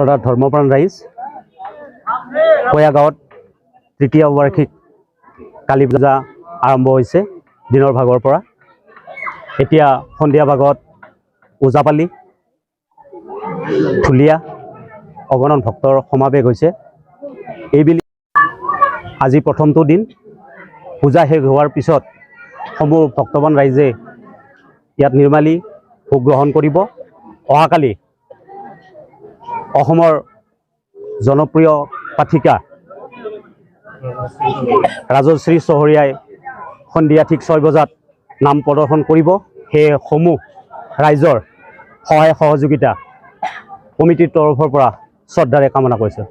শ্ৰদ্ধাৰ ধৰ্মপ্ৰাণ ৰাইজ, কয়া গাঁৱত তৃতীয় বাৰ্ষিক কালী পূজা আৰম্ভ হৈছে দিনৰ ভাগৰ পৰা। এতিয়া সন্ধিয়া ভাগত ওজাপালি, ঢুলীয়া, অগণন ভক্তৰ সমাৱেশ হৈছে। এইবেলি আজি প্ৰথমটো দিন। পূজা শেষ হোৱাৰ পিছত সমূহ ভক্তবান ৰাইজে ইয়াত নিৰ্মালি ভোগ গ্ৰহণ কৰিব। অহাকালি অসমৰ জনপ্ৰিয় পাঠিকা ৰাজশ্ৰী চহৰীয়াই সন্ধিয়া ঠিক 6 বজাত নাম প্ৰদৰ্শন কৰিব। সেই সমূহ ৰাইজৰ সহায় সহযোগিতা কমিটিৰ তৰফৰ পৰা শ্ৰদ্ধাৰে কামনা কৰিছে।